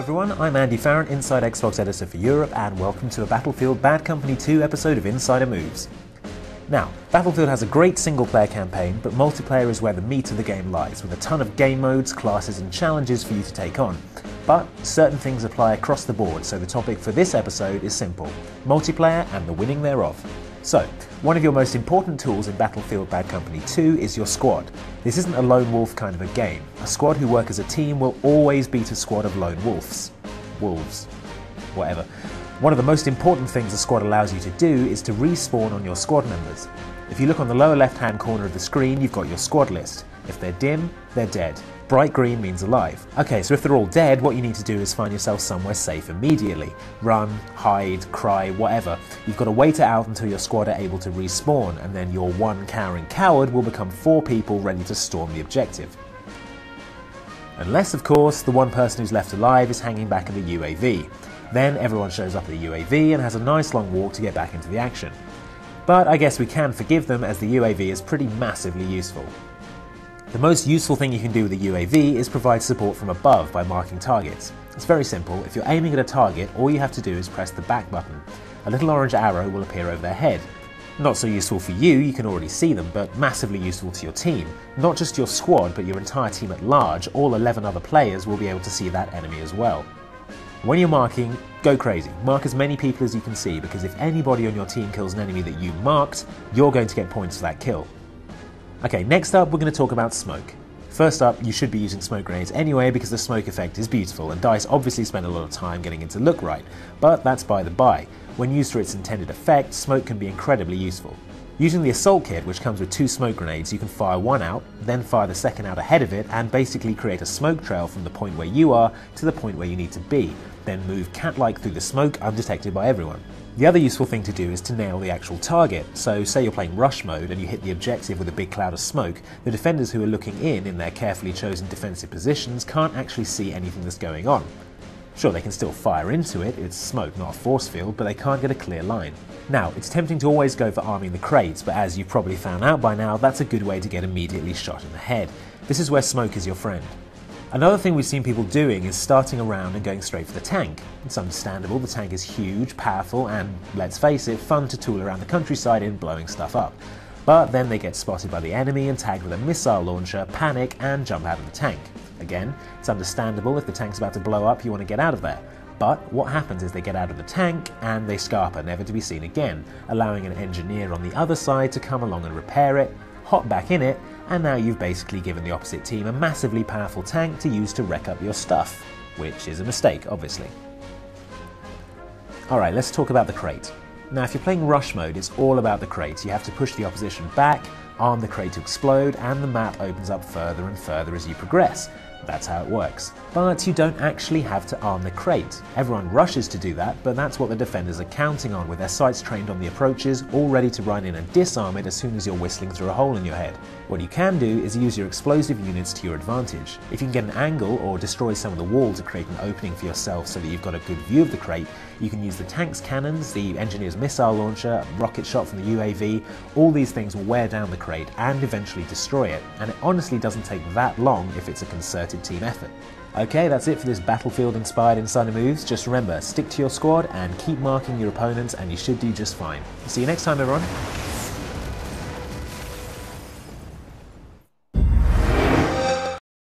everyone, I'm Andy Farron, Inside Xbox Editor for Europe, and welcome to a Battlefield Bad Company 2 episode of Insider Moves. Now, Battlefield has a great single-player campaign, but multiplayer is where the meat of the game lies, with a ton of game modes, classes and challenges for you to take on. But certain things apply across the board, so the topic for this episode is simple: multiplayer and the winning thereof. So, one of your most important tools in Battlefield Bad Company 2 is your squad. This isn't a lone wolf kind of a game. A squad who work as a team will always beat a squad of lone wolves. Wolves. Whatever. One of the most important things a squad allows you to do is to respawn on your squad members. If you look on the lower left-hand corner of the screen, you've got your squad list. If they're dim, they're dead. Bright green means alive. Okay, so if they're all dead, what you need to do is find yourself somewhere safe immediately. Run, hide, cry, whatever. You've got to wait it out until your squad are able to respawn, and then your one cowering coward will become 4 people ready to storm the objective. Unless, of course, the one person who's left alive is hanging back in the UAV. Then everyone shows up at the UAV and has a nice long walk to get back into the action. But I guess we can forgive them, as the UAV is pretty massively useful. The most useful thing you can do with the UAV is provide support from above by marking targets. It's very simple. If you're aiming at a target, all you have to do is press the back button. A little orange arrow will appear over their head. Not so useful for you can already see them, but massively useful to your team. Not just your squad, but your entire team at large. All 11 other players will be able to see that enemy as well. When you're marking, go crazy. Mark as many people as you can see, because if anybody on your team kills an enemy that you marked, you're going to get points for that kill. Okay, next up we're going to talk about smoke. First up, you should be using smoke grenades anyway, because the smoke effect is beautiful, and DICE obviously spend a lot of time getting it to look right, but that's by the by. When used for its intended effect, smoke can be incredibly useful. Using the assault kit, which comes with 2 smoke grenades, you can fire one out, then fire the second out ahead of it, and basically create a smoke trail from the point where you are to the point where you need to be, then move cat-like through the smoke undetected by everyone. The other useful thing to do is to nail the actual target. So say you're playing rush mode and you hit the objective with a big cloud of smoke, the defenders who are looking in their carefully chosen defensive positions can't actually see anything that's going on. Sure, they can still fire into it, it's smoke, not a force field, but they can't get a clear line. Now, it's tempting to always go for arming the crates, but as you've probably found out by now, that's a good way to get immediately shot in the head. This is where smoke is your friend. Another thing we've seen people doing is starting around and going straight for the tank. It's understandable, the tank is huge, powerful, and, let's face it, fun to tool around the countryside in blowing stuff up. But then they get spotted by the enemy and tagged with a missile launcher, panic, and jump out of the tank. Again, it's understandable. If the tank's about to blow up, you want to get out of there. But what happens is they get out of the tank and they scarper, never to be seen again, allowing an engineer on the other side to come along and repair it, hop back in it, and now you've basically given the opposite team a massively powerful tank to use to wreck up your stuff, which is a mistake, obviously. Alright, let's talk about the crate. Now, if you're playing rush mode, it's all about the crate. You have to push the opposition back, arm the crate to explode, and the map opens up further and further as you progress. That's how it works. But you don't actually have to arm the crate. Everyone rushes to do that, but that's what the defenders are counting on, with their sights trained on the approaches, all ready to run in and disarm it as soon as you're whistling through a hole in your head. What you can do is use your explosive units to your advantage. If you can get an angle or destroy some of the wall to create an opening for yourself so that you've got a good view of the crate, you can use the tank's cannons, the engineer's missile launcher, rocket shot from the UAV. All these things will wear down the crate and eventually destroy it, and it honestly doesn't take that long if it's a concerted team effort. Okay, that's it for this Battlefield-inspired Insider Moves. Just remember, stick to your squad and keep marking your opponents, and you should do just fine. See you next time, everyone.